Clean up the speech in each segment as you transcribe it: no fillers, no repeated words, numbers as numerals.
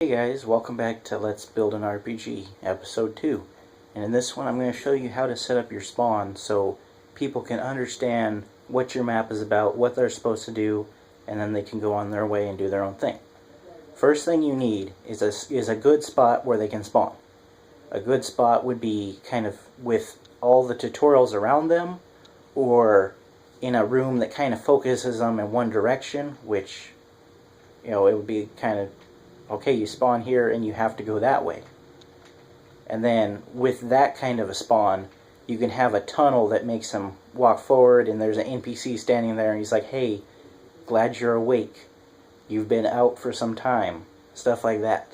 Hey guys, welcome back to Let's Build an RPG, episode 2. And in this one I'm going to show you how to set up your spawn so people can understand what your map is about, what they're supposed to do, and then they can go on their way and do their own thing. First thing you need is a good spot where they can spawn. A good spot would be kind of with all the tutorials around them, or in a room that kind of focuses them in one direction, which, it would be kind of, okay, you spawn here and you have to go that way. And then with that kind of a spawn, you can have a tunnel that makes them walk forward, and there's an NPC standing there and he's like, hey, glad you're awake. You've been out for some time. Stuff like that.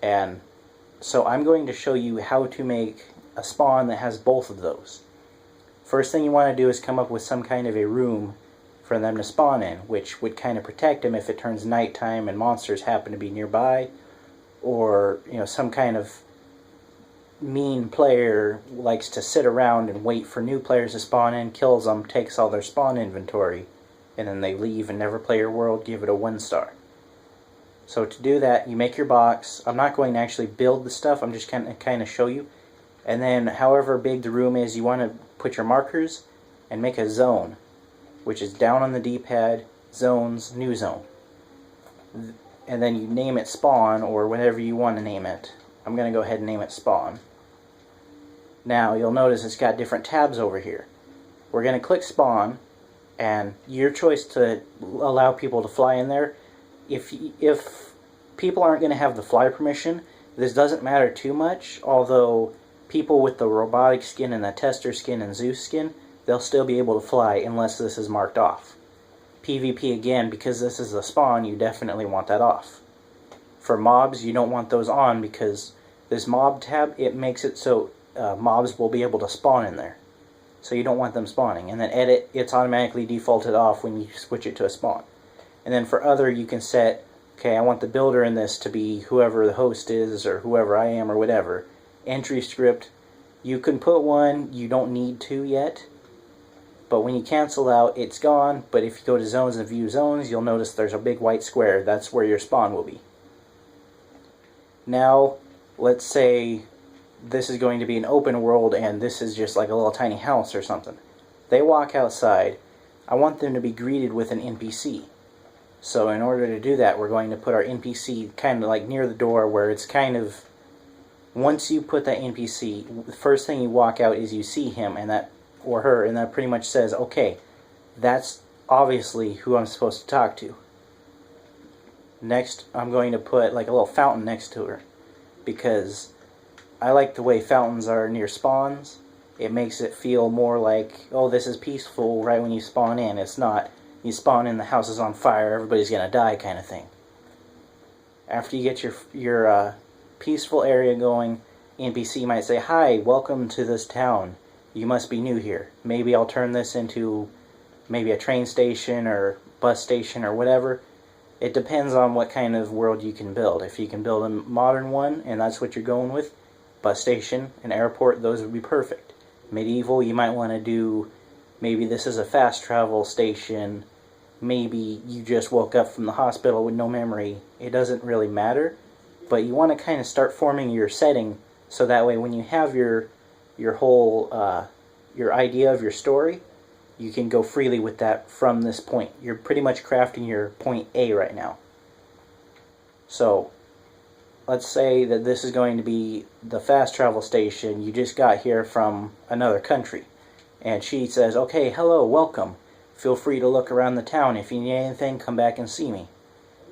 And so I'm going to show you how to make a spawn that has both of those. First thing you want to do is come up with some kind of a room for them to spawn in, which would kind of protect them if it turns nighttime and monsters happen to be nearby, or some kind of mean player likes to sit around and wait for new players to spawn in, kills them, takes all their spawn inventory, and then they leave and never play your world, give it a 1 star. So to do that, you make your box. I'm not going to actually build the stuff, I'm just going to kind of show you. And then however big the room is, you want to put your markers and make a zone, which is down on the D-pad, zones, new zone. And then you name it spawn, or whatever you want to name it. I'm going to go ahead and name it spawn. Now you'll notice it's got different tabs over here. We're going to click spawn, and your choice to allow people to fly in there. If people aren't going to have the fly permission, this doesn't matter too much, although people with the robotic skin and the tester skin and Zeus skin, they'll still be able to fly unless this is marked off. PvP, again, because this is a spawn, you definitely want that off. For mobs, you don't want those on because this mob tab, it makes it so mobs will be able to spawn in there. So you don't want them spawning. And then edit, it's automatically defaulted off when you switch it to a spawn. And then for other, you can set, okay, I want the builder in this to be whoever the host is, or whoever I am, or whatever. Entry script, you can put one, you don't need to yet. But when you cancel out, it's gone. But if you go to zones and view zones, you'll notice there's a big white square. That's where your spawn will be. Now, let's say this is going to be an open world and this is just like a little tiny house or something. They walk outside. I want them to be greeted with an NPC. So in order to do that, we're going to put our NPC kind of like near the door, where it's kind of, once you put that NPC, the first thing you walk out is you see him and that, or her, and that pretty much says, okay, that's obviously who I'm supposed to talk to. Next, I'm going to put like a little fountain next to her, because I like the way fountains are near spawns. It makes it feel more like, oh, this is peaceful right when you spawn in. It's not, you spawn in, the house is on fire, everybody's gonna die kind of thing. After you get your peaceful area going, NPC might say, hi, welcome to this town. You must be new here. Maybe I'll turn this into maybe a train station or bus station or whatever. It depends on what kind of world you can build. If you can build a modern one and that's what you're going with, bus station, an airport, those would be perfect. Medieval, you might want to do, maybe this is a fast travel station. Maybe you just woke up from the hospital with no memory. It doesn't really matter. But you want to kind of start forming your setting so that way when you have your whole, your idea of your story, you can go freely with that from this point. You're pretty much crafting your point A right now. So, let's say that this is going to be the fast travel station. You just got here from another country. And she says, okay, hello, welcome. Feel free to look around the town. If you need anything, come back and see me.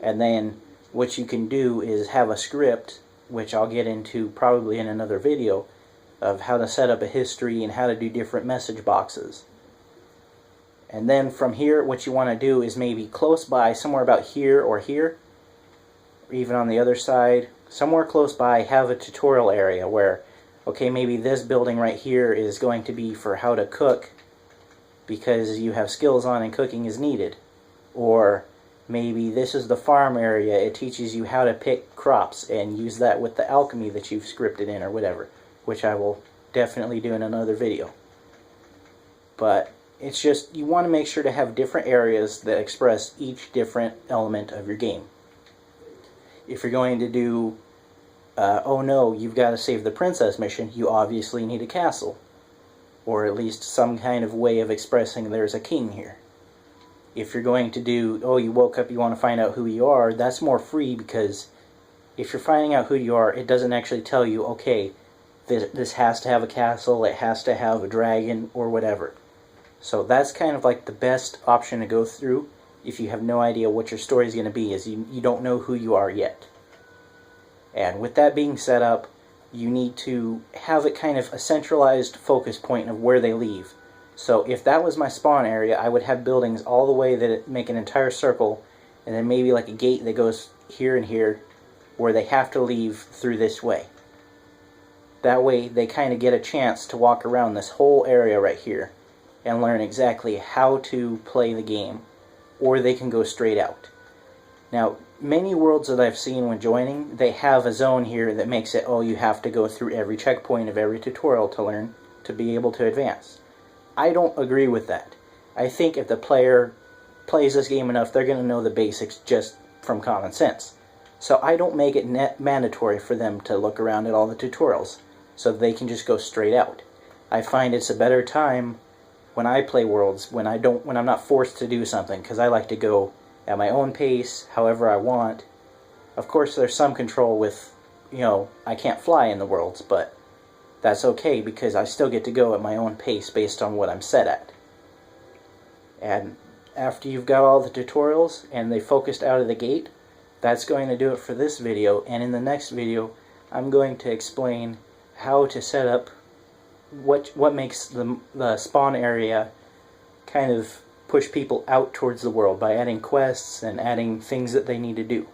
And then what you can do is have a script, which I'll get into probably in another video, of how to set up a history and how to do different message boxes. And then from here, what you want to do is maybe close by, somewhere about here, or even on the other side, somewhere close by, have a tutorial area where, okay, maybe this building right here is going to be for how to cook because you have skills on and cooking is needed. Or maybe this is the farm area, it teaches you how to pick crops and use that with the alchemy that you've scripted in or whatever, which I will definitely do in another video. But it's just, you want to make sure to have different areas that express each different element of your game. If you're going to do, oh no, you've got to save the princess mission, you obviously need a castle. Or at least some kind of way of expressing there's a king here. If you're going to do, oh, you woke up, you want to find out who you are, that's more free, because if you're finding out who you are, it doesn't actually tell you, okay, this has to have a castle, it has to have a dragon, or whatever. So that's kind of like the best option to go through if you have no idea what your story is going to be, is you don't know who you are yet. And with that being set up, you need to have it kind of a centralized focus point of where they leave. So if that was my spawn area, I would have buildings all the way that it make an entire circle, and then maybe like a gate that goes here and here, where they have to leave through this way. That way they kind of get a chance to walk around this whole area right here and learn exactly how to play the game, or they can go straight out. Now, many worlds that I've seen when joining, they have a zone here that makes it, oh, you have to go through every checkpoint of every tutorial to learn to be able to advance. I don't agree with that. I think if the player plays this game enough, they're going to know the basics just from common sense. So I don't make it mandatory for them to look around at all the tutorials, so they can just go straight out. I find it's a better time when I play worlds, when I'm not forced to do something, because I like to go at my own pace, however I want. Of course, there's some control with, I can't fly in the worlds, but that's okay, because I still get to go at my own pace based on what I'm set at. And after you've got all the tutorials and they focused out of the gate, that's going to do it for this video. And in the next video, I'm going to explain how to set up what makes the spawn area kind of push people out towards the world by adding quests and adding things that they need to do.